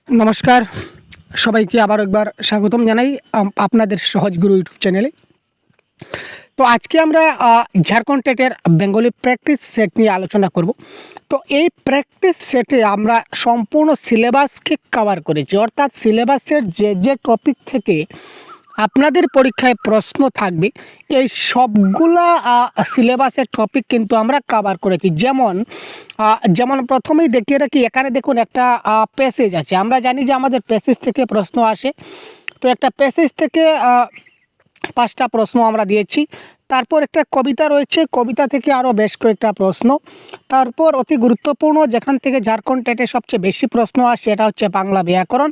নমস্কার, সবাইকে আবার একবার স্বাগতম জানাই আপনাদের সহজ গুরু ইউটিউব চ্যানেলে। তো আজকে আমরা ঝাড়খণ্ড টেটের বেঙ্গলি প্র্যাকটিস সেট নিয়ে আলোচনা করব। তো এই প্র্যাকটিস সেটে আমরা সম্পূর্ণ সিলেবাসকে কভার করেছি, অর্থাৎ সিলেবাসের যে টপিক থেকে আপনাদের পরীক্ষায় প্রশ্ন থাকবে এই সবগুলা সিলেবাসের টপিক কিন্তু আমরা কভার করেছি। যেমন প্রথমেই দেখিয়ে রাখি, এখানে দেখুন একটা প্যাসেজ আছে। আমরা জানি যে আমাদের প্যাসেজ থেকে প্রশ্ন আসে, তো একটা প্যাসেজ থেকে 5টা প্রশ্ন আমরা দিয়েছি। তারপর একটা কবিতা রয়েছে, কবিতা থেকে আরও বেশ কয়েকটা প্রশ্ন। তারপর অতি গুরুত্বপূর্ণ, যেখান থেকে ঝাড়খণ্ড টেটে সবচেয়ে বেশি প্রশ্ন আসে, এটা হচ্ছে বাংলা ব্যাকরণ।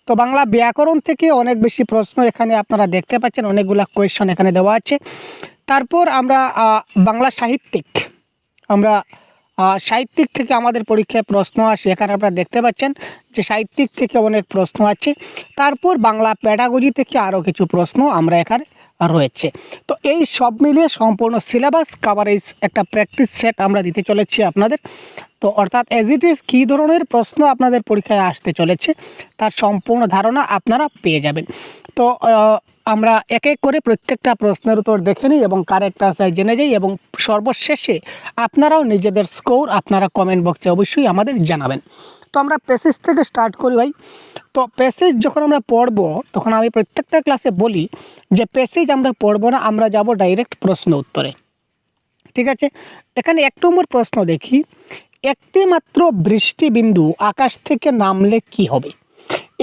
তো বাংলা ব্যাকরণ থেকে অনেক বেশি প্রশ্ন এখানে আপনারা দেখতে পাচ্ছেন, অনেকগুলো কোয়েশ্চন এখানে দেওয়া আছে। তারপর আমরা বাংলা সাহিত্যিক থেকে আমাদের পরীক্ষায় প্রশ্ন আসে, এখানে আপনারা দেখতে পাচ্ছেন যে সাহিত্যিক থেকে অনেক প্রশ্ন আছে। তারপর বাংলা প্যাডাগজি থেকে আরও কিছু প্রশ্ন আমরা এখানে রয়েছে। তো এই সব মিলিয়ে সম্পূর্ণ সিলেবাস কাভারেজ একটা প্র্যাকটিস সেট আমরা দিতে চলেছি আপনাদের। তো অর্থাৎ অ্যাজ ইট ইজ কী ধরনের প্রশ্ন আপনাদের পরীক্ষায় আসতে চলেছে তার সম্পূর্ণ ধারণা আপনারা পেয়ে যাবেন। তো আমরা এক এক করে প্রত্যেকটা প্রশ্নের উত্তর দেখে নিই এবং কারেক্ট আনসার জেনে যাই, এবং সর্বশেষে আপনারাও নিজেদের স্কোর আপনারা কমেন্ট বক্সে অবশ্যই আমাদের জানাবেন। তো আমরা প্যাসেজ থেকে স্টার্ট করি ভাই। তো প্যাসেজ যখন আমরা পড়ব, তখন আমি প্রত্যেকটা ক্লাসে বলি যে প্যাসেজ আমরা পড়ব না, আমরা যাব ডাইরেক্ট প্রশ্ন উত্তরে। ঠিক আছে, এখানে 1 নম্বর প্রশ্ন দেখি, একটি মাত্র বৃষ্টিবিন্দু আকাশ থেকে নামলে কি হবে?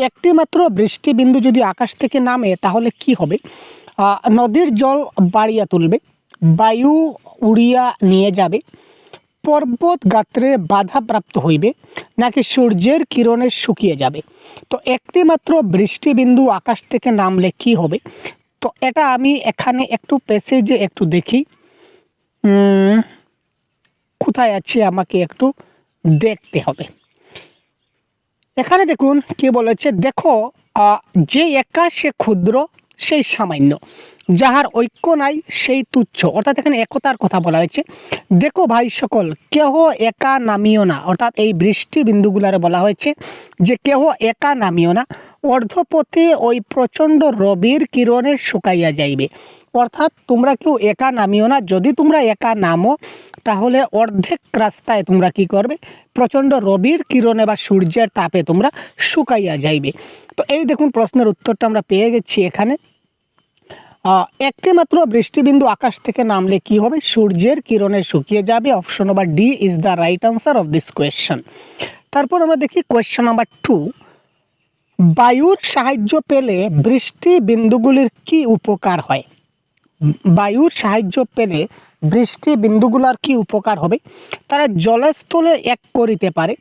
একটি মাত্র বৃষ্টিবিন্দু যদি আকাশ থেকে নামে তাহলে কি হবে? নদীর জল বাড়িয়া তুলবে, বায়ু উড়িয়া নিয়ে যাবে, পর্বত গাত্রে বাধাপ্রাপ্ত হইবে, নাকি সূর্যের কিরণে শুকিয়ে যাবে? তো একটি মাত্র বৃষ্টিবিন্দু আকাশ থেকে নামলে কি হবে? তো এটা আমি এখানে একটু প্যাসেজে একটু দেখি কোথায় আছে, আমাকে একটু দেখতে হবে। এখানে দেখুন কি বলেছে, দেখো যে একা সে ক্ষুদ্র সেই সামান্য, যাহার ঐক্য নাই সেই তুচ্ছ। অর্থাৎ এখানে একতার কথা বলা হয়েছে। দেখো ভাই সকল, কেহ একা নামিও না, অর্থাৎ এই বৃষ্টি বিন্দুগুলারে বলা হয়েছে যে কেহ একা নামিও না, অর্ধপথে ওই প্রচণ্ড রবির কিরণে শুকাইয়া যাইবে। অর্থাৎ তোমরা কেউ একা নামিও না, যদি তোমরা একা নামো তাহলে অর্ধেক রাস্তায় তোমরা কি করবে? প্রচণ্ড রবির কিরণে বা সূর্যের তাপে তোমরা শুকাইয়া যাইবে। তো এই দেখুন প্রশ্নের উত্তরটা আমরা পেয়ে গেছি এখানে। একটি মাত্র বৃষ্টিবিন্দু আকাশ থেকে নামলে কি হবে? সূর্যের কিরণে শুকিয়ে যাবে। Option number D is the right answer of this question. তারপর আমরা দেখি কোয়েশ্চন নাম্বার 2, বায়ুর সাহায্য পেলে বৃষ্টি বিন্দুগুলির কি উপকার হয়? বায়ুর সাহায্য পেলে বৃষ্টি বিন্দুগুলার কি উপকার হবে? তারা জলস্থলে এক করিতে পারে,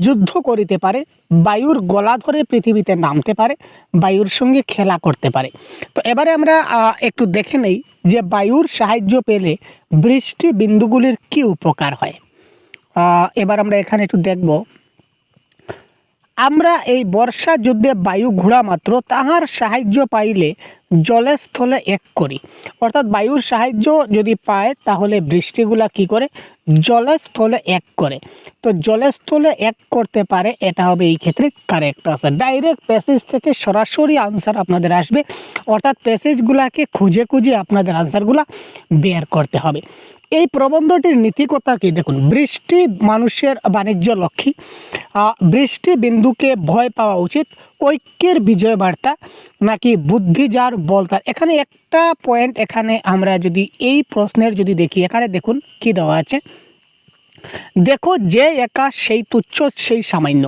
যুদ্ধ করিতে পারে, বায়ুর গলা ধরে পৃথিবীতে নামতে পারে, বায়ুর সঙ্গে খেলা করতে পারে। তো এবারে আমরা একটু দেখে নেই যে বায়ুর সাহায্য পেলে বৃষ্টি বিন্দুগুলির কি উপকার হয়। এবার আমরা এখানে একটু দেখব, আমরা এই বর্ষা যুদ্ধে বায়ু ঘোড়া মাত্র তাহার সাহায্য পাইলে জলে স্থলে এক করি। অর্থাৎ বায়ুর সাহায্য যদি পায় তাহলে বৃষ্টিগুলা কি করে? জলে স্থলে এক করে। তো জলে স্থলে এক করতে পারে, এটা হবে এই ক্ষেত্রে কারেক্ট আনসার। ডাইরেক্ট প্যাসেজ থেকে সরাসরি আনসার আপনাদের আসবে, অর্থাৎ প্যাসেজগুলাকে খুঁজে খুঁজে আপনাদের আনসারগুলা বের করতে হবে। এই প্রবন্ধটির নীতিকথা কি দেখুন, বৃষ্টি মানুষের বাণিজ্য লক্ষ্মী, বৃষ্টি বিন্দুকে ভয় পাওয়া উচিত, ঐক্যের বিজয় বার্তা, নাকি বুদ্ধি যার বল তার। এখানে একটা পয়েন্ট, এখানে আমরা যদি এই প্রশ্নের যদি দেখি, এখানে দেখুন কি দেওয়া আছে, দেখো যে একা সেই তুচ্ছ সেই সামান্য,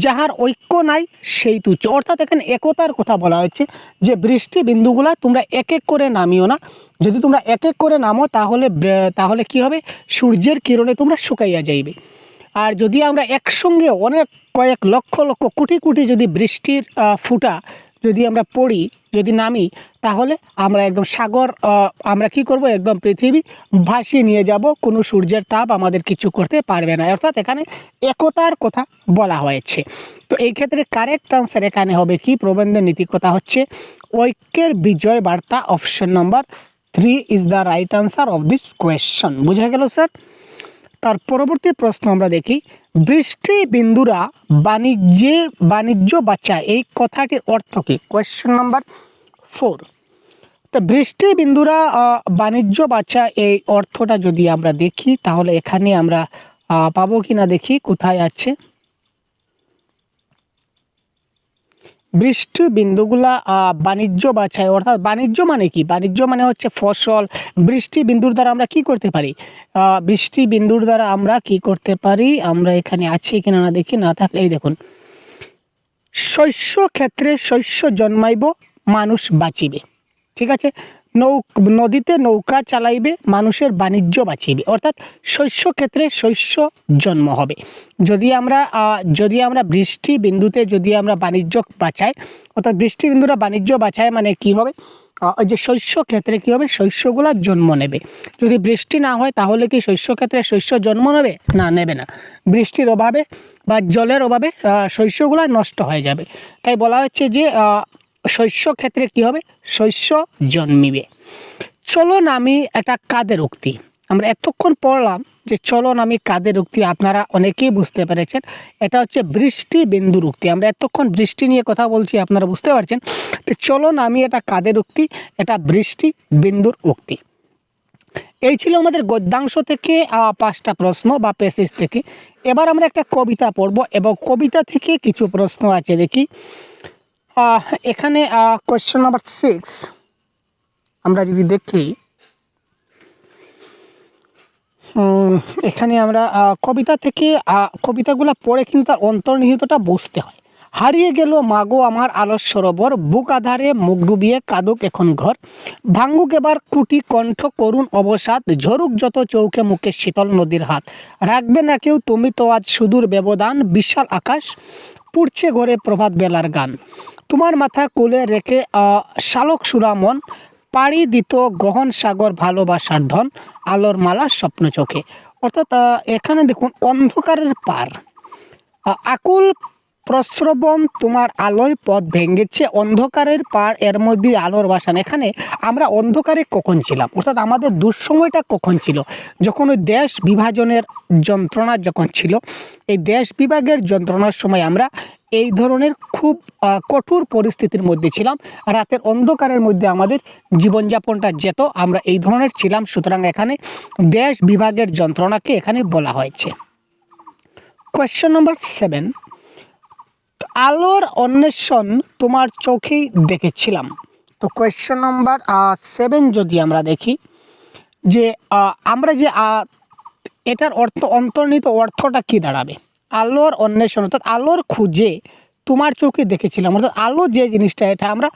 যাহার ঐক্য নাই সেই তুচ্ছ। অর্থাৎ এখানে একতার কথা বলা হচ্ছে যে বৃষ্টি বিন্দুগুলা তোমরা এক এক করে নামিও না, যদি তোমরা এক এক করে নামো তাহলে কি হবে? সূর্যের কিরণে তোমরা শুকাইয়া যাইবে। আর যদি আমরা একসঙ্গে কয়েক লক্ষ লক্ষ কোটি কোটি যদি বৃষ্টির ফুটা যদি আমরা পড়ি, যদি নামি, তাহলে আমরা একদম সাগর, আমরা কি করব? একদম পৃথিবী ভাসিয়ে নিয়ে যাব, কোনো সূর্যের তাপ আমাদের কিছু করতে পারবে না। অর্থাৎ এখানে একতার কথা বলা হয়েছে। তো এই ক্ষেত্রে কারেক্ট আনসার এখানে হবে কি? প্রবন্ধের নীতিকথা হচ্ছে ঐক্যের বিজয় বার্তা। Option number 3 is the right answer of this question. বুঝা গেল স্যার? তার পরবর্তী প্রশ্ন আমরা দেখি, বৃষ্টি বিন্দুরা বাণিজ্য বাঁচায়, এই কথাটির অর্থ কী? Question number 4। তো বৃষ্টি বিন্দুরা বাণিজ্য বাঁচায়, এই অর্থটা যদি আমরা দেখি তাহলে এখানে আমরা পাবো কি না দেখি কোথায় আছে। বৃষ্টি বিন্দুগুলা বাণিজ্য বাঁচায়, অর্থাৎ বাণিজ্য মানে কি? বাণিজ্য মানে হচ্ছে ফসল। বৃষ্টি বিন্দুর দ্বারা আমরা কি করতে পারি? বৃষ্টি বিন্দুর দ্বারা আমরা কি করতে পারি? আমরা এখানে আছে কিনা না দেখি, না থাকলে এই দেখুন, শস্য ক্ষেত্রে শস্য জন্মাইব, মানুষ বাঁচিবে। ঠিক আছে, নদীতে নৌকা চালাইবে, মানুষের বাণিজ্য বাঁচিবে, অর্থাৎ শস্য ক্ষেত্রে শস্য জন্ম হবে। যদি আমরা বৃষ্টি বিন্দুতে যদি আমরা বাণিজ্য বাঁচাই, অর্থাৎ বৃষ্টি বিন্দুরা বাণিজ্য বাঁচায় মানে কি হবে? ওই যে শস্য ক্ষেত্রে কী হবে? শস্যগুলো জন্ম নেবে। যদি বৃষ্টি না হয় তাহলে কি শস্য ক্ষেত্রে শস্য জন্ম নেবে? না, নেবে না। বৃষ্টির অভাবে বা জলের অভাবে শস্যগুলো নষ্ট হয়ে যাবে। তাই বলা হচ্ছে যে শস্য ক্ষেত্রে কি হবে? শস্য জন্মিবে। চলন আমি এটা কাদের উক্তি? আমরা এতক্ষণ পড়লাম যে চলন আমি কাদের উক্তি, আপনারা অনেকেই বুঝতে পেরেছেন এটা হচ্ছে বৃষ্টি বিন্দুর উক্তি। আমরা এতক্ষণ বৃষ্টি নিয়ে কথা বলছি, আপনারা বুঝতে পারছেন। তো চলন আমি এটা কাদের উক্তি? এটা বৃষ্টি বিন্দুর উক্তি। এই ছিল আমাদের গদ্যাংশ থেকে 5টা প্রশ্ন বা প্যাসেজ থেকে। এবার আমরা একটা কবিতা পড়ব এবং কবিতা থেকে কিছু প্রশ্ন আছে দেখি। এখানে কোয়েশ্চেন নাম্বার 6 আমরা যদি দেখি, এখানে আমরা কবিতা থেকে কবিতাগুলো পড়ে কিন্তু তার অন্তর্নিহিতটা বুঝতে হয়। হারিয়ে গেল মাগো আমার আলস সরোবর, বুক আধারে মুখ ডুবিয়ে কাঁদুক এখন ঘর, ভাঙ্গুক এবার কুটি কণ্ঠ করুণ অবসাদ, ঝরুক যত চৌকে মুখে শীতল নদীর হাত, রাখবে না কেউ তুমি তো আজ সুদূর ব্যবধান, বিশাল আকাশ পুড়ছে ঘরে প্রভাত বেলার গান, তোমার মাথা কোলে রেখে শালক সুরামন, পাড়ি দিত গহন সাগর ভালোবাসার ধন, আলোর মালা স্বপ্ন চোখে। অর্থাৎ এখানে দেখুন, অন্ধকারের পার আকুল প্রস্রবণ তোমার আলোয় পথ ভেঙেছে, অন্ধকারের পার এর মধ্যে আলোর বাসন। এখানে আমরা অন্ধকারে কখন ছিলাম, অর্থাৎ আমাদের দুঃসময়টা কখন ছিল? যখন ওই দেশ বিভাজনের যন্ত্রণা যখন ছিল, এই দেশ বিভাগের যন্ত্রণার সময় আমরা এই ধরনের খুব কঠোর পরিস্থিতির মধ্যে ছিলাম। রাতের অন্ধকারের মধ্যে আমাদের জীবনযাপনটা যেত, আমরা এই ধরনের ছিলাম। সুতরাং এখানে দেশ বিভাগের যন্ত্রণাকে এখানে বলা হয়েছে। কোয়েশ্চেন নাম্বার 7, আলোর অন্বেষণ তোমার চোখেই দেখেছিলাম। তো কোয়েশ্চেন নাম্বার 7 যদি আমরা দেখি যে আমরা যে এটার অন্তর্নিহিত অর্থটা কি দাঁড়াবে? আলোর অন্বেষণ অর্থাৎ আলোর খুঁজে তোমার চোখে দেখেছিলাম, অর্থাৎ আলো যে জিনিসটা এটা আমরা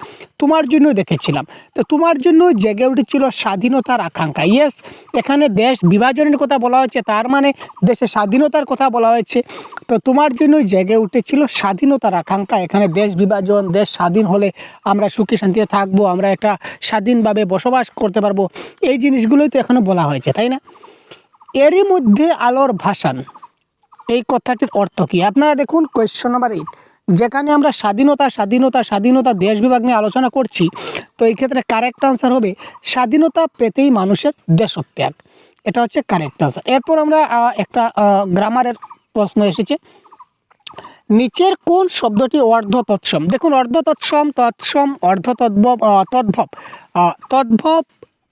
তোমার জন্য দেখেছিলাম। তো তোমার জন্য জেগে উঠেছিল স্বাধীনতার আকাঙ্ক্ষা। ইয়েস, এখানে দেশ বিভাজনের কথা বলা হয়েছে, তার মানে দেশের স্বাধীনতার কথা বলা হয়েছে। তো তোমার জন্য জেগে উঠেছিল স্বাধীনতার আকাঙ্ক্ষা। এখানে দেশ বিভাজন, দেশ স্বাধীন হলে আমরা সুখে শান্তিতে থাকবো, আমরা একটা স্বাধীনভাবে বসবাস করতে পারবো, এই জিনিসগুলোই তো এখানে বলা হয়েছে, তাই না? এরই মধ্যে আলোর ভাসান, এই কথাটির অর্থ কী? আপনারা দেখুন কোয়েশ্চেন নাম্বার 8, যেখানে আমরা স্বাধীনতা দেশ বিভাগ নিয়ে আলোচনা করছি। তো এই ক্ষেত্রে কারেক্ট আনসার হবে স্বাধীনতা পেতেই মানুষের দেশত্যাগ। এটা হচ্ছে কারেক্ট আনসার। এরপর আমরা একটা গ্রামারের প্রশ্ন এসেছে, নিচের কোন শব্দটি অর্ধ তৎসম? দেখুন, অর্ধ তৎসম, তৎসম, অর্ধ তদ্ভব, তদ্ভব,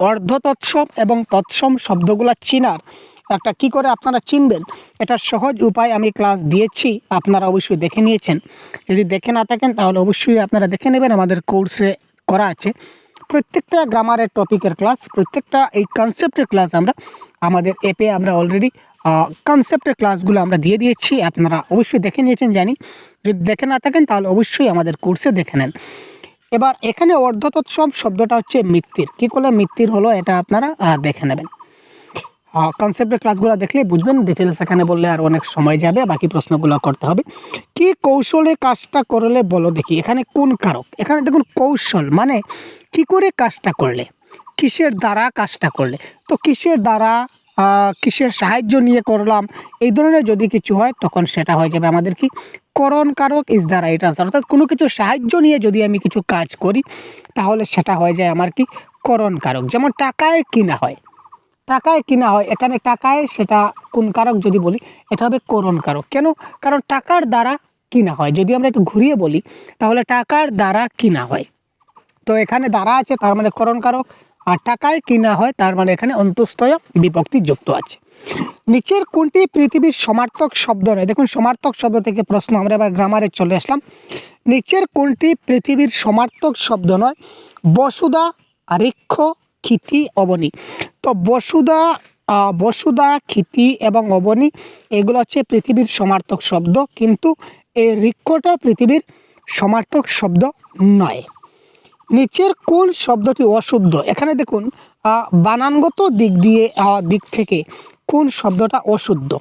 অর্ধ তৎসম এবং তৎসম শব্দগুলো চিনার একটা কি করে আপনারা চিনবেন, এটার সহজ উপায় আমি ক্লাস দিয়েছি, আপনারা অবশ্যই দেখে নিয়েছেন। যদি দেখে না থাকেন তাহলে অবশ্যই আপনারা দেখে নেবেন, আমাদের কোর্সে করা আছে প্রত্যেকটা গ্রামারের টপিকের ক্লাস, প্রত্যেকটা এই কনসেপ্টের ক্লাস আমরা আমাদের অ্যাপে আমরা অলরেডি কনসেপ্টের ক্লাসগুলো আমরা দিয়ে দিয়েছি, আপনারা অবশ্যই দেখে নিয়েছেন জানি। যদি দেখে না থাকেন তাহলে অবশ্যই আমাদের কোর্সে দেখে নেন। এবার এখানে অর্ধ তৎসম শব্দটা হচ্ছে মিত্তির। কী করলে মিত্তির হলো এটা আপনারা দেখে নেবেন। কনসেপ্টের ক্লাসগুলো দেখলে বুঝবেন, ডিটেলস এখানে বললে আর অনেক সময় যাবে, বাকি প্রশ্নগুলো করতে হবে। কি কৌশলে কাজটা করলে বলো দেখি? এখানে কোন কারক? এখানে দেখুন কৌশল মানে কি করে কাজটা করলে, কিসের দ্বারা কাজটা করলে। তো কিসের দ্বারা, কিসের সাহায্য নিয়ে করলাম, এই ধরনের যদি কিছু হয় তখন সেটা হয়ে যাবে আমাদের কি করণ কারক ইজ দ্য রাইট আনসার। অর্থাৎ কোনো কিছু সাহায্য নিয়ে যদি আমি কিছু কাজ করি তাহলে সেটা হয়ে যায় আমার কি করণ কারক। যেমন টাকায় কিনা হয়, টাকায় কিনা হয়, এখানে টাকায় সেটা কোন কারক যদি বলি এটা হবে করণ কারক। কেন? কারণ টাকার দ্বারা কিনা হয়। যদি আমরা একটু ঘুরিয়ে বলি তাহলে টাকার দ্বারা কিনা হয়, তো এখানে দ্বারা আছে তার মানে করণ কারক, আর টাকায় কিনা হয় তার মানে এখানে অন্তঃস্থয় বিভক্তি যুক্ত আছে। নিচের কোনটি পৃথিবীর সমার্থক শব্দ নয়? দেখুন সমার্থক শব্দ থেকে প্রশ্ন, আমরা এবার গ্রামারে চলে আসলাম। নিচের কোনটি পৃথিবীর সমার্থক শব্দ নয়? বসুধা, ঋক্ষ, ক্ষিতি, অবনী। তো বসুধা, ক্ষিতি এবং অবনী এগুলো হচ্ছে পৃথিবীর সমার্থক শব্দ, কিন্তু এই ঋক্ষটা পৃথিবীর সমার্থক শব্দ নয়। নিচের কোন শব্দটি অশুদ্ধ? এখানে দেখুন বানানগত দিক থেকে কোন শব্দটা অশুদ্ধ?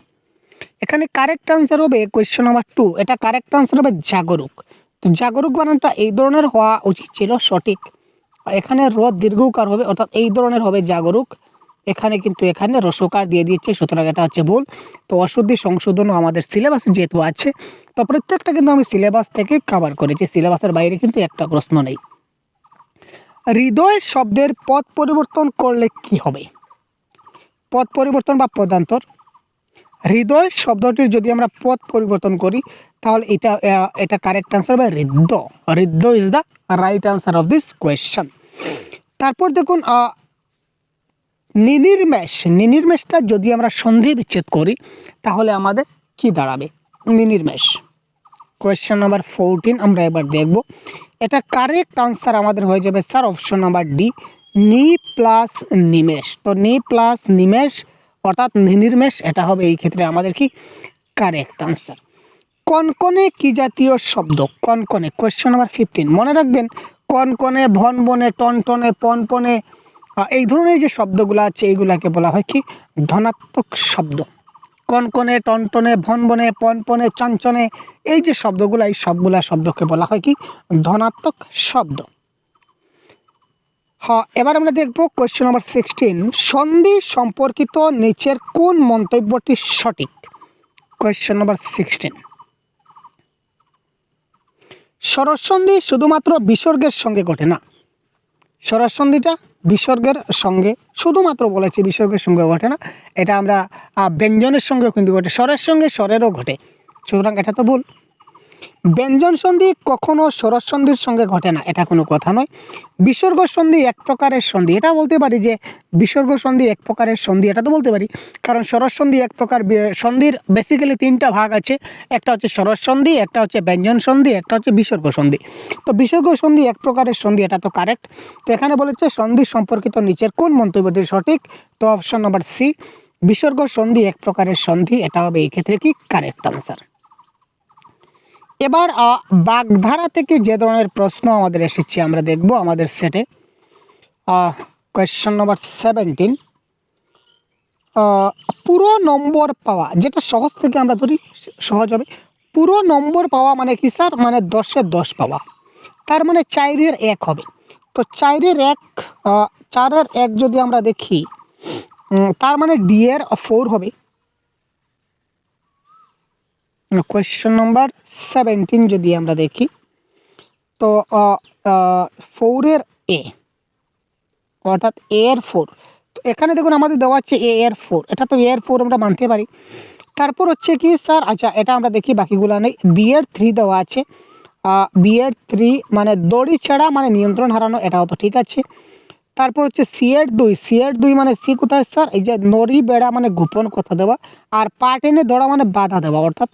এখানে কারেক্ট আনসার হবে কোয়েশ্চন নাম্বার 2, এটা কারেক্ট আনসার হবে জাগরুক। তো জাগরুক বানানটা এই ধরনের হওয়া উচিত ছিল, সঠিক। এখানে র দীর্ঘকার হবে, অর্থাৎ এই ধরনের হবে জাগরুক। এখানে কিন্তু এখানে রসকার দিয়ে দিয়েছে, সুতরাং এটা হচ্ছে ভুল। তো অশুদ্ধি সংশোধনও আমাদের সিলেবাসে যেহেতু আছে, তো প্রত্যেকটা কিন্তু আমি সিলেবাস থেকে কভার করেছি, সিলেবাসের বাইরে কিন্তু একটা প্রশ্ন নেই। হৃদয় শব্দের পদ পরিবর্তন করলে কি হবে? পদ পরিবর্তন বা পদান্তর। হৃদয় শব্দটির যদি আমরা পদ পরিবর্তন করি তাহলে এটা কারেক্ট আনসার হবে হৃদ্য। হৃদ্য is the right answer of this question. তারপর দেখুন নিনির্মেষটা যদি আমরা সন্ধি বিচ্ছেদ করি তাহলে আমাদের কি দাঁড়াবে? নিনির্মেষ। কোয়েশ্চন নাম্বার 14 আমরা এবার দেখব। এটা কারেক্ট আনসার আমাদের হয়ে যাবে স্যার অপশন নাম্বার ডি, নি প্লাস নিমেষ। তো নি প্লাস নিমেষ অর্থাৎ নিনির্মেষ, এটা হবে এই ক্ষেত্রে আমাদের কি কারেক্ট আনসার। কনকনে কি জাতীয় শব্দ? কনকনে, কোয়েশ্চন নাম্বার 15। মনে রাখবেন কনকনে, ভনবনে, টনটনে, পনপনে এই ধরনের যে শব্দগুলো আছে এইগুলাকে বলা হয় কি ধনাত্মক শব্দ। কনকনে, টনটনে, ভনবনে, পনপনে, চঞ্চনে এই যে শব্দগুলো, এই সবগুলা শব্দকে বলা হয় কি ধনাত্মক শব্দ। হ্যাঁ, এবার আমরা দেখব কোয়েশ্চন নাম্বার 16। সন্ধি সম্পর্কিত নিচের কোন মন্তব্যটি সঠিক? Question number 16। স্বরসন্ধি শুধুমাত্র বিসর্গের সঙ্গে ঘটে না। স্বরসন্ধিটা বিসর্গের সঙ্গে শুধুমাত্র বলেছি, বিসর্গের সঙ্গে ঘটে না। এটা আমরা ব্যঞ্জনের সঙ্গেও কিন্তু ঘটে, স্বরের সঙ্গে স্বরেরও ঘটে, সুতরাং এটা তো ভুল। ব্যঞ্জন সন্ধি কখনো স্বরসন্ধির সঙ্গে ঘটে না, এটা কোনো কথা নয়। বিসর্গ সন্ধি এক প্রকারের সন্ধি, এটা বলতে পারি যে বিসর্গ সন্ধি এক প্রকারের সন্ধি, এটা তো বলতে পারি, কারণ স্বরস সন্ধি এক প্রকার। সন্ধির বেসিক্যালি 3টা ভাগ আছে, একটা হচ্ছে স্বরস সন্ধি, একটা হচ্ছে ব্যঞ্জন সন্ধি, একটা হচ্ছে বিসর্গ সন্ধি। তো বিসর্গ সন্ধি এক প্রকারের সন্ধি, এটা তো কারেক্ট। তো এখানে বলেছে সন্ধি সম্পর্কিত নিচের কোন মন্তব্যটি সঠিক? তো অপশন নাম্বার সি, বিসর্গ সন্ধি এক প্রকারের সন্ধি, এটা হবে এই ক্ষেত্রে কি কারেক্ট আনসার। এবার বাগধারা থেকে যে ধরনের প্রশ্ন আমাদের এসেছে আমরা দেখব আমাদের সেটে। Question number 17। পুরো নম্বর পাওয়া, যেটা সহজ থেকে আমরা ধরি সহজ হবে। পুরো নম্বর পাওয়া মানে কি স্যার? মানে 10-এ 10 পাওয়া, তার মানে 4-এর 1 হবে। তো 4-এর 1 যদি আমরা দেখি তার মানে ডি এর 4 হবে। কোয়েশ্চন নাম্বার 17 যদি আমরা দেখি তো 4-এর এ অর্থাৎ এ এর 4। তো এখানে দেখুন আমাদের দেওয়া আছে এ এর 4, এটা তো এ এর 4 আমরা মানতে পারি। তারপর হচ্ছে কি স্যার, আচ্ছা এটা আমরা দেখি, বাকিগুলো নেই। বি এর 3 দেওয়া আছে, বি এর 3 মানে দড়ি ছেঁড়া মানে নিয়ন্ত্রণ হারানো, এটাও তো ঠিক আছে। তারপর হচ্ছে সি এর 2 মানে সি কোথায় স্যার? এই যে নড়ি বেড়া মানে গোপন কথা দেওয়া, আর পা টেনে দৌড়া মানে বাধা দেওয়া, অর্থাৎ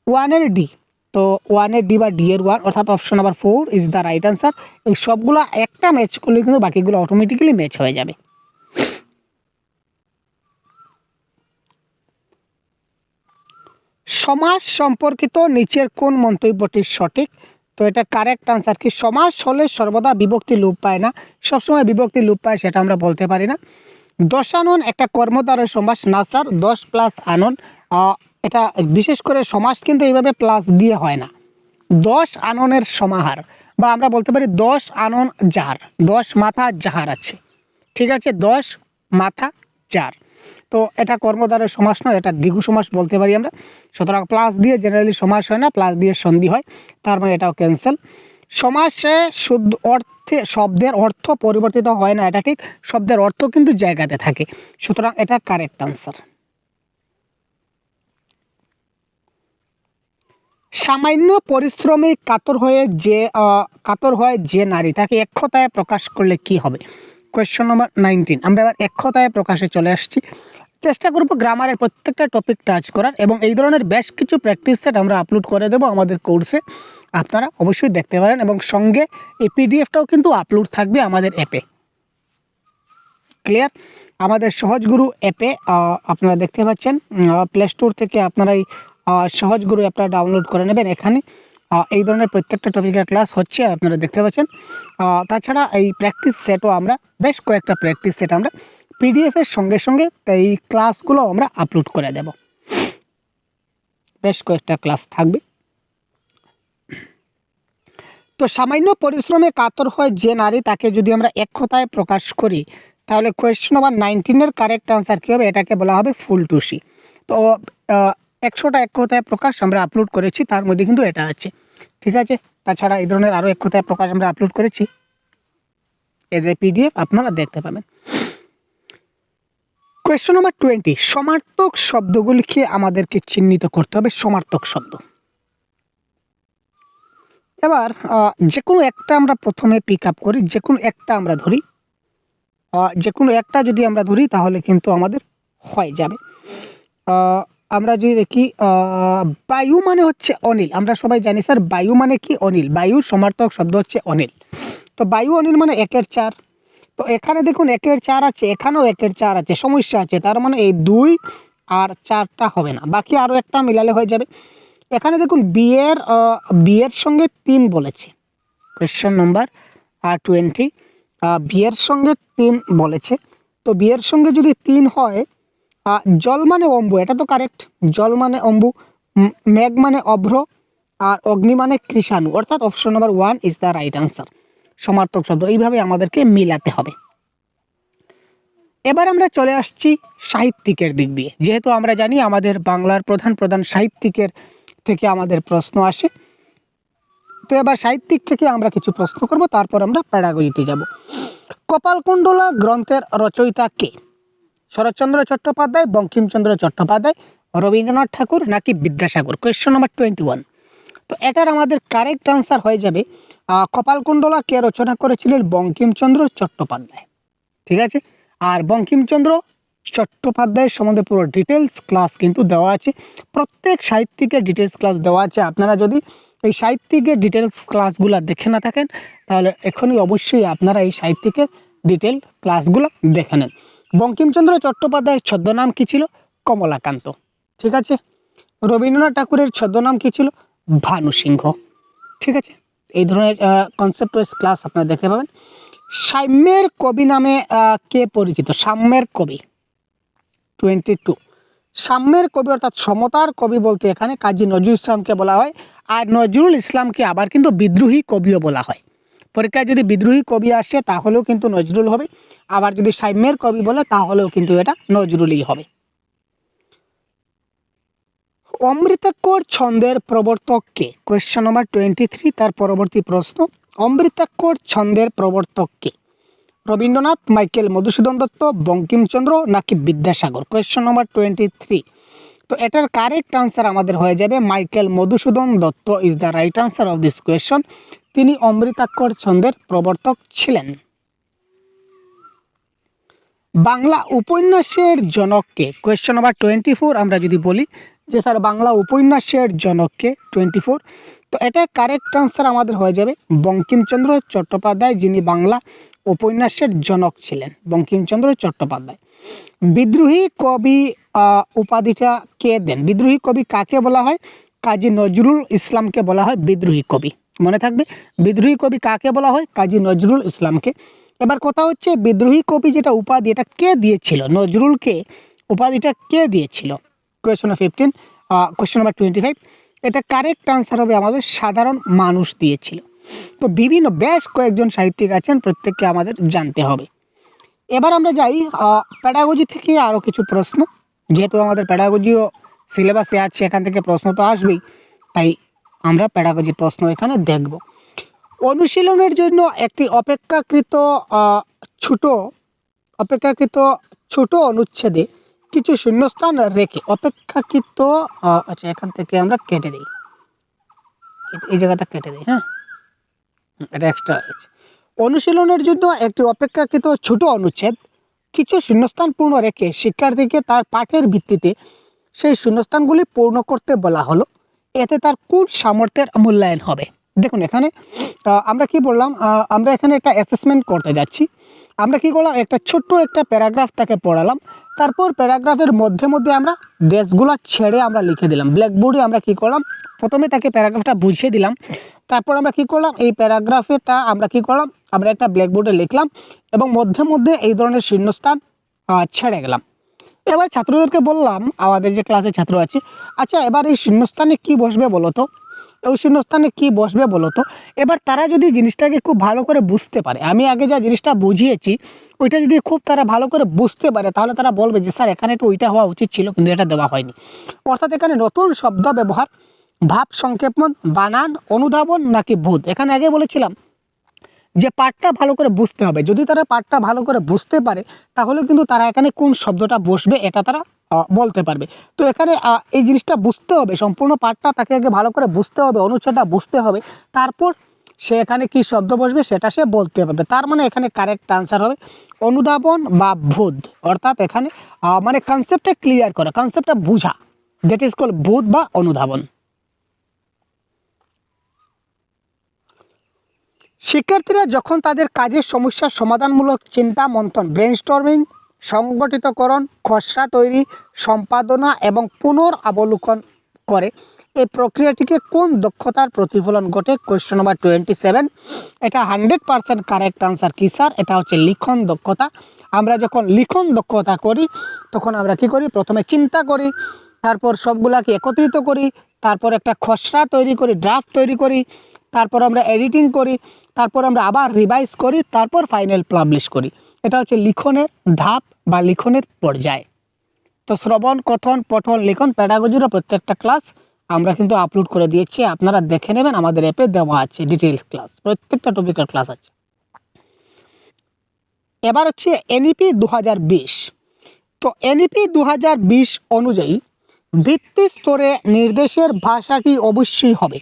1-এর ডি। তো 1-এর ডি বা ডি এর 1 অর্থাৎ option number 4 is the right answer. এই সবগুলো একটা ম্যাচ করলে কিন্তু বাকিগুলো অটোমেটিক্যালি ম্যাচ হয়ে যাবে। সমাস সম্পর্কিত নিচের কোন মন্তব্যটি সঠিক? তো এটা কারেক্ট আনসার কি সমাস হলে সর্বদা বিভক্তি লোপ পায় না, সবসময় বিভক্তি লোপ পায় সেটা আমরা বলতে পারি না। দশানন একটা কর্মদ্বারয় সমাস না স্যার, 10 প্লাস আনন, এটা বিশেষ করে সমাস কিন্তু এইভাবে প্লাস দিয়ে হয় না। 10 আননের সমাহার, বা আমরা বলতে পারি 10 আনন যার, 10 মাথা যাহার আছে, ঠিক আছে, 10 মাথা যার। তো এটা কর্মদ্বারয় সমাস নয়, এটা দ্বিগু সমাস বলতে পারি আমরা। সুতরাং প্লাস দিয়ে জেনারেলি সমাস হয় না, প্লাস দিয়ে সন্ধি হয়, তার মানে এটাও ক্যান্সেল। সমাসে শুদ্ধ অর্থে শব্দের অর্থ পরিবর্তিত হয় না, এটা ঠিক, শব্দের অর্থ কিন্তু জায়গাতে থাকে, সুতরাং এটা কারেক্ট আনসার। সামান্য পরিশ্রমে কাতর হয় যে নারী, তাকে এক কথায় প্রকাশ করলে কি হবে? কোয়েশ্চন নম্বর 19। আমরা এবার এক কথায় প্রকাশে চলে আসছি। চেষ্টা করব গ্রামারের প্রত্যেকটা টপিক টাচ করার, এবং এই ধরনের বেশ কিছু প্র্যাকটিস সেট আমরা আপলোড করে দেব আমাদের কোর্সে, আপনারা অবশ্যই দেখতে পারেন, এবং সঙ্গে এই পিডিএফটাও কিন্তু আপলোড থাকবে আমাদের অ্যাপে। ক্লিয়ার? আমাদের সহজগুরু অ্যাপে আপনারা দেখতে পাচ্ছেন, প্লে স্টোর থেকে আপনারা এই সহজগুরু অ্যাপটা ডাউনলোড করে নেবেন। এখানে এই ধরনের প্রত্যেকটা টপিকের ক্লাস হচ্ছে, আপনারা দেখতে পাচ্ছেন। তাছাড়া এই প্র্যাকটিস সেটও আমরা বেশ কয়েকটা প্র্যাকটিস সেট আমরা পিডিএফের সঙ্গে সঙ্গে এই ক্লাসগুলো আমরা আপলোড করে দেব। বেশ কয়েকটা ক্লাস থাকবে। তো সামান্য পরিশ্রমে কাতর হয় যে নারী, তাকে যদি আমরা এক কথায় প্রকাশ করি, তাহলে কোয়েশ্চন নাম্বার 19-এর কারেক্ট আনসার কী হবে? এটাকে বলা হবে ফুলটুসি। তো 100টা এক কথায় প্রকাশ আমরা আপলোড করেছি, তার মধ্যে কিন্তু এটা আছে, ঠিক আছে। তাছাড়া এই ধরনের আরও এক কথায় প্রকাশ আমরা আপলোড করেছি, এজ এ পিডিএফ আপনারা দেখতে পাবেন। কোয়েশ্চন নাম্বার 20, সমার্থক শব্দগুলিকে আমাদেরকে চিহ্নিত করতে হবে। সমার্থক শব্দ, এবার যে কোনো একটা আমরা প্রথমে পিক আপ করি, যে কোনো একটা আমরা ধরি, যে কোনো একটা যদি আমরা ধরি তাহলে কিন্তু আমাদের হয়ে যাবে। আমরা যদি দেখি বায়ু মানে হচ্ছে অনিল, আমরা সবাই জানি স্যার বায়ু মানে কি? অনিল। বায়ুর সমার্থক শব্দ হচ্ছে অনিল। তো বায়ু অনিল মানে 1-এর 4। তো এখানে দেখুন 1-এর 4 আছে, এখানেও 1-এর 4 আছে, সমস্যা আছে, তার মানে এই 2 আর 4টা হবে না, বাকি আরও একটা মিলালে হয়ে যাবে। এখানে দেখুন বিয়ের সঙ্গে 3 বলেছে, কোয়েশ্চেন নাম্বার 20, বিয়ের সঙ্গে 3 বলেছে। তো বিয়ের সঙ্গে যদি 3 হয়, জল মানে অম্বু, এটা তো কারেক্ট, জল মানে অম্বু, মেঘ মানে অভ্র, আর অগ্নি মানে কৃষাণু, অর্থাৎ option number 1 is the right answer. সমার্থক শব্দ এইভাবে আমাদেরকে মিলাতে হবে। এবার আমরা চলে আসছি সাহিত্যিকের দিক দিয়ে, যেহেতু আমরা জানি আমাদের বাংলার প্রধান সাহিত্যিকের থেকে আমাদের প্রশ্ন আসে। তো এবার সাহিত্যিক থেকে আমরা কিছু প্রশ্ন করব, তারপর আমরা প্যাডাগজিতে যাব। কপালকুণ্ডলা গ্রন্থের রচয়িতা কে? শরৎচন্দ্র চট্টোপাধ্যায়, বঙ্কিমচন্দ্র চট্টোপাধ্যায়, রবীন্দ্রনাথ ঠাকুর নাকি বিদ্যাসাগর? Question number 21। তো এটার আমাদের কারেক্ট আনসার হয়ে যাবে কপালকুণ্ডলা কে রচনা করেছিলেন? বঙ্কিমচন্দ্র চট্টোপাধ্যায়, ঠিক আছে। আর বঙ্কিমচন্দ্র চট্টোপাধ্যায়ের সম্বন্ধে পুরো ডিটেলস ক্লাস কিন্তু দেওয়া আছে, প্রত্যেক সাহিত্যিকের ডিটেলস ক্লাস দেওয়া আছে। আপনারা যদি এই সাহিত্যিকের ডিটেলস ক্লাসগুলো দেখে না থাকেন, তাহলে এখনই অবশ্যই আপনারা এই সাহিত্যিকের ডিটেল ক্লাসগুলো দেখে নেন। বঙ্কিমচন্দ্র চট্টোপাধ্যায়ের ছদ্মনাম কী ছিল? কমলাকান্ত, ঠিক আছে। রবীন্দ্রনাথ ঠাকুরের ছদ্মনাম কী ছিল? ভানু সিংহ, ঠিক আছে। এই ধরনের কনসেপ্ট ওয়াইজ ক্লাস আপনারা দেখতে পাবেন। সাম্যের কবি নামে কে পরিচিত? সাম্যের কবি 22। সাম্যের কবি অর্থাৎ সমতার কবি বলতে এখানে কাজী নজরুল ইসলামকে বলা হয়। আর নজরুল ইসলামকে আবার কিন্তু বিদ্রোহী কবিও বলা হয়। পরীক্ষায় যদি বিদ্রোহী কবি আসে তাহলেও কিন্তু নজরুল হবে, আবার যদি সাম্যের কবি বলে তাহলেও কিন্তু এটা নজরুলই হবে। অমৃতাক্ষর ছন্দের প্রবর্তক কে? কোয়েশ্চন নাম্বার 23, তার পরবর্তী প্রশ্ন। অমৃতাক্ষর ছন্দের প্রবর্তক কে? রবীন্দ্রনাথ, মাইকেল মধুসূদন দত্ত, বঙ্কিমচন্দ্র নাকি বিদ্যাসাগর? Question number 23। তো এটার কারেক্ট আনসার আমাদের হয়ে যাবে Michael Madhusudan Dutta is the right answer of this question. তিনি অমৃতাক্ষর ছন্দের প্রবর্তক ছিলেন। বাংলা উপন্যাসের জনককে? Question number 24। আমরা যদি বলি যে স্যার বাংলা উপন্যাসের জনককে 24, তো এটা কারেক্ট আনসার আমাদের হয়ে যাবে বঙ্কিমচন্দ্র চট্টোপাধ্যায়, যিনি বাংলা উপন্যাসের জনক ছিলেন, বঙ্কিমচন্দ্র চট্টোপাধ্যায়। বিদ্রোহী কবি উপাধিটা কে দেন? বিদ্রোহী কবি কাকে বলা হয়? কাজী নজরুল ইসলামকে বলা হয় বিদ্রোহী কবি, মনে থাকবে। বিদ্রোহী কবি কাকে বলা হয়? কাজী নজরুল ইসলামকে। এবার কথা হচ্ছে বিদ্রোহী কবি যেটা উপাধি, এটা কে দিয়েছিল? নজরুলকে উপাধিটা কে দিয়েছিল? Question 15, question number 25। এটা কারেক্ট আনসার হবে আমাদের সাধারণ মানুষ দিয়েছিল। তো বিভিন্ন বেশ কয়েকজন সাহিত্যিক আছেন, প্রত্যেককে আমাদের জানতে হবে। এবার আমরা যাই প্যাডাগজি থেকে আরও কিছু প্রশ্ন, যেহেতু আমাদের প্যাডাগজিও সিলেবাসে আছে, এখান থেকে প্রশ্ন তো আসবেই, তাই আমরা প্যাডাগজি প্রশ্ন এখানে দেখব। অনুশীলনের জন্য একটি ছোট অপেক্ষাকৃত ছোট অনুচ্ছেদে কিছু শূন্যস্থান রেখে আচ্ছা, এখান থেকে আমরা কেটে দিই, এই জায়গাটা কেটে দিই। হ্যাঁ, এটা এক্সট্রা আছে। অনুশীলনের জন্য একটি অপেক্ষাকৃত ছোট অনুচ্ছেদ কিছু শূন্যস্থান পূর্ণ রেখে শিক্ষার্থীকে তার পাঠের ভিত্তিতে সেই শূন্যস্থানগুলি পূর্ণ করতে বলা হলো। এতে তার কোন সামর্থ্যের মূল্যায়ন হবে? দেখুন এখানে আমরা কি বললাম, আমরা এখানে একটা অ্যাসেসমেন্ট করতে যাচ্ছি। আমরা কি করলাম, একটা ছোট্ট একটা প্যারাগ্রাফ তাকে পড়ালাম, তারপর প্যারাগ্রাফের মধ্যে মধ্যে আমরা ড্যাশগুলো ছেড়ে আমরা লিখে দিলাম। ব্ল্যাকবোর্ডে আমরা কি করলাম, প্রথমে তাকে প্যারাগ্রাফটা বুঝিয়ে দিলাম, তারপর আমরা কি করলাম, এই প্যারাগ্রাফে আমরা কি করলাম, আমরা একটা ব্ল্যাকবোর্ডে লিখলাম এবং মধ্যে মধ্যে এই ধরনের শূন্যস্থান ছেড়ে গেলাম। এবার ছাত্রদেরকে বললাম, আমাদের যে ক্লাসে ছাত্র আছে, আচ্ছা এবার এই শূন্যস্থানে কি বসবে বলো তো, এই শূন্যস্থানে কি বসবে বলো তো। এবার তারা যদি জিনিসটাকে খুব ভালো করে বুঝতে পারে, আমি আগে যা জিনিসটা বুঝিয়েছি ওইটা যদি খুব তারা ভালো করে বুঝতে পারে, তাহলে তারা বলবে যে স্যার এখানে তো ওইটা হওয়া উচিত ছিল কিন্তু এটা দেওয়া হয়নি। অর্থাৎ এখানে নতুন শব্দ ব্যবহার, ভাব সংক্ষেপণ, বানান, অনুধাবন নাকি বোধ। এখানে আগে বলেছিলাম যে পাঠটা ভালো করে বুঝতে হবে। যদি তারা পাঠটা ভালো করে বুঝতে পারে তাহলে কিন্তু তারা এখানে কোন শব্দটা বসবে এটা তারা বলতে পারবে। তো এখানে এই জিনিসটা বুঝতে হবে, সম্পূর্ণ পাঠটা তাকে আগে ভালো করে বুঝতে হবে, অনুচ্ছেদটা বুঝতে হবে, তারপর সে এখানে কি শব্দ বসবে সেটা সে বলতে পারবে। তার মানে এখানে কারেক্ট আনসার হবে অনুধাবন বা বোধ। অর্থাৎ এখানে মানে কনসেপ্টটা ক্লিয়ার করা, কনসেপ্টটা বোঝা, দ্যাট ইজ কল বোধ বা অনুধাবন। শিক্ষার্থীরা যখন তাদের কাজের সমস্যার সমাধানমূলক চিন্তা মন্থন, ব্রেনস্টর্মিং, সংগঠিতকরণ, খসড়া তৈরি, সম্পাদনা এবং পুনরাবলোকন করে, এই প্রক্রিয়াটিকে কোন দক্ষতার প্রতিফলন ঘটে? Question number 27। এটা 100% কারেক্ট আনসার কি স্যার? এটা হচ্ছে লিখন দক্ষতা। আমরা যখন লিখন দক্ষতা করি তখন আমরা কি করি, প্রথমে চিন্তা করি, তারপর সবগুলাকে একত্রিত করি, তারপর একটা খসড়া তৈরি করি, ড্রাফট তৈরি করি, তারপর আমরা এডিটিং করি, তারপর আমরা আবার রিভাইজ করি, তারপর ফাইনাল পাবলিশ করি। এটা হচ্ছে লিখনের ধাপ বা লিখনের পর্যায়। তো শ্রবণ, কথন, পঠন, লিখন, প্যাডাগজিরও প্রত্যেকটা ক্লাস আমরা কিন্তু আপলোড করে দিয়েছি, আপনারা দেখে নেবেন, আমাদের অ্যাপে দেওয়া আছে ডিটেইলস ক্লাস, প্রত্যেকটা টপিকের ক্লাস আছে। এবার হচ্ছে এনইপি 2020। তো এনইপি 2020 অনুযায়ী ভিত্তি স্তরে নির্দেশের ভাষাটি অবশ্যই হবে।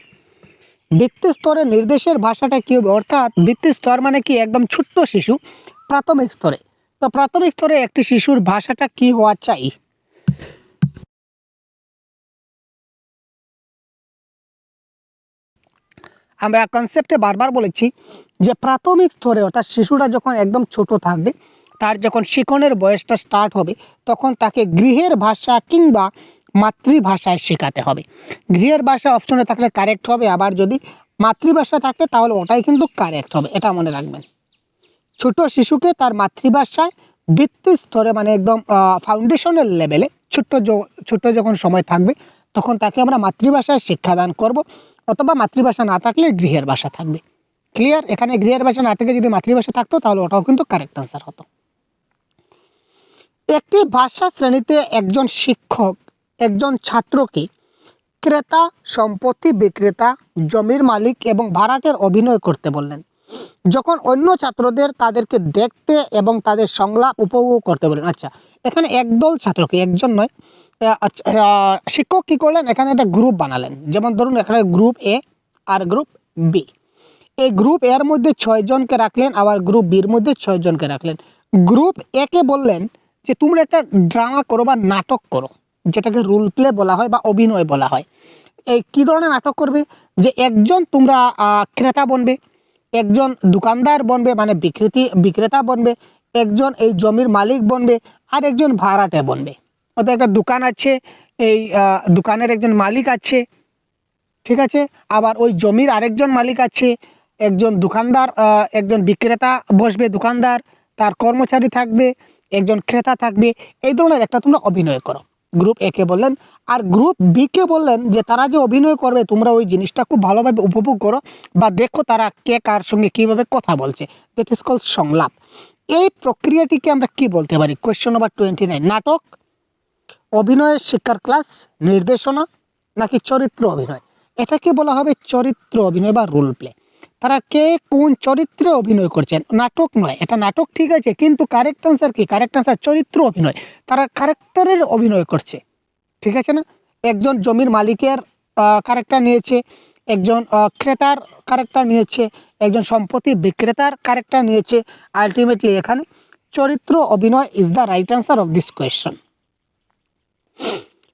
ভিত্তি স্তরে নির্দেশের ভাষাটা কী হবে? অর্থাৎ ভিত্তি স্তর মানে কি, একদম ছোট্ট শিশু, প্রাথমিক স্তরে। তো প্রাথমিক স্তরে একটি শিশুর ভাষাটা কি হওয়া চাই? আমরা কনসেপ্টে বারবার বলেছি যে প্রাথমিক স্তরে অর্থাৎ শিশুরা যখন একদম ছোট থাকবে, তার যখন শিখনের বয়সটা স্টার্ট হবে, তখন তাকে গৃহের ভাষা কিংবা মাতৃভাষায় শেখাতে হবে। গৃহের ভাষা অপশনে থাকলে কারেক্ট হবে, আবার যদি মাতৃভাষা থাকে তাহলে ওটাই কিন্তু কারেক্ট হবে, এটা মনে রাখবেন। ছোট শিশুকে তার মাতৃভাষায় ভিত্তি স্তরে মানে একদম ফাউন্ডেশনাল লেভেলে ছোট্ট যখন সময় থাকবে তখন তাকে আমরা মাতৃভাষায় শিক্ষাদান করব, অথবা মাতৃভাষা না থাকলে গৃহের ভাষা থাকবে। ক্লিয়ার? এখানে গৃহের ভাষা না থেকে যদি মাতৃভাষা থাকতো তাহলে ওটাও কিন্তু কারেক্ট আনসার হতো। একটি ভাষা শ্রেণীতে একজন শিক্ষক একজন ছাত্রকে ক্রেতা, সম্পত্তি বিক্রেতা, জমির মালিক এবং ভাড়াটের অভিনয় করতে বললেন। যখন অন্য ছাত্রদের তাদেরকে দেখতে এবং তাদের সংলাপ উপভোগ করতে বললেন। আচ্ছা, এখানে একদল ছাত্রকে, একজন নয়, শিক্ষক কী করলেন, এখানে একটা গ্রুপ বানালেন। যেমন ধরুন এখানে গ্রুপ এ আর গ্রুপ বি। এই গ্রুপ এর মধ্যে 6 জনকে রাখলেন, আবার গ্রুপ বির মধ্যে 6 জনকে রাখলেন। গ্রুপ একে বললেন যে তোমরা একটা ড্রামা করো বা নাটক করো, যেটাকে রোল প্লে বলা হয় বা অভিনয় বলা হয়। এই কী ধরনের নাটক করবে? যে একজন তোমরা ক্রেতা বনবে, একজন দোকানদার বনবে মানে বিক্রেতা বনবে, একজন এই জমির মালিক বনবে, আর একজন ভাড়াটে বনবে। অর্থাৎ একটা দোকান আছে, এই দোকানের একজন মালিক আছে, ঠিক আছে, আবার ওই জমির আরেকজন মালিক আছে, একজন দোকানদার, একজন বিক্রেতা বসবে, দোকানদার, তার কর্মচারী থাকবে, একজন ক্রেতা থাকবে। এই ধরনের একটা তোমরা অভিনয় করো, গ্রুপ এ কে বললেন। আর গ্রুপ বি কে বললেন যে তারা যে অভিনয় করবে তোমরা ওই জিনিসটা খুব ভালোভাবে উপভোগ করো বা দেখো তারা কে কার সঙ্গে কীভাবে কথা বলছে, দ্যাট ইজ কল সংলাপ। এই প্রক্রিয়াটিকে আমরা কি বলতে পারি? Question number 29। নাটক, অভিনয়ের শিক্ষার ক্লাস, নির্দেশনা নাকি চরিত্র অভিনয়? এটাকে বলা হবে চরিত্র অভিনয় বা রোল প্লে। তারা কে কোন চরিত্রে অভিনয় করছেন? নাটক নয়, এটা নাটক ঠিক আছে, কিন্তু কারেক্ট আনসার কি? কারেক্ট আনসার চরিত্র অভিনয়। তারা ক্যারেক্টারের অভিনয় করছে, ঠিক আছে না? একজন জমির মালিকের ক্যারেক্টার নিয়েছে, একজন ক্রেতার ক্যারেক্টার নিয়েছে, একজন সম্পত্তি বিক্রেতার ক্যারেক্টার নিয়েছে। আলটিমেটলি এখানে চরিত্র অভিনয় is the right answer of this question.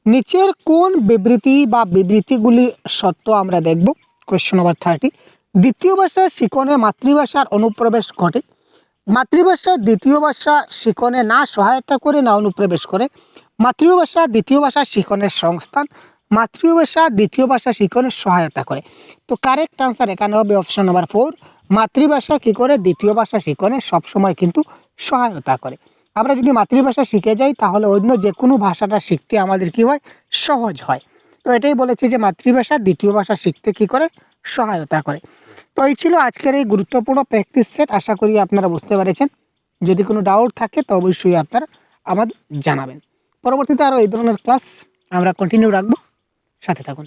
নিচের কোন বিবৃতি বা বিবৃতিগুলি সত্য আমরা দেখব। কোয়েশ্চন নাম্বার 30, দ্বিতীয় ভাষা শিখনে মাতৃভাষার অনুপ্রবেশ ঘটে। মাতৃভাষা দ্বিতীয় ভাষা শিখনে না সহায়তা করে না অনুপ্রবেশ করে। মাতৃভাষা দ্বিতীয় ভাষা শিখনের সংস্থান, মাতৃভাষা দ্বিতীয় ভাষা শিখনের সহায়তা করে। তো কারেক্ট আনসার এখানে হবে অপশন নাম্বার 4, মাতৃভাষা কী করে? দ্বিতীয় ভাষা শিখনে সবসময় কিন্তু সহায়তা করে। আমরা যদি মাতৃভাষা শিখে যাই তাহলে অন্য যে কোনো ভাষাটা শিখতে আমাদের কী হয়? সহজ হয়। তো এটাই বলেছি যে মাতৃভাষা দ্বিতীয় ভাষা শিখতে কী করে? সহায়তা করে। তো এই ছিল আজকের এই গুরুত্বপূর্ণ প্র্যাকটিস সেট। আশা করি আপনারা বুঝতে পেরেছেন। যদি কোনো ডাউট থাকে তো অবশ্যই আপনারা আমাদের জানাবেন। পরবর্তীতে আরও এই ধরনের ক্লাস আমরা কন্টিনিউ রাখবো, সাথে থাকুন।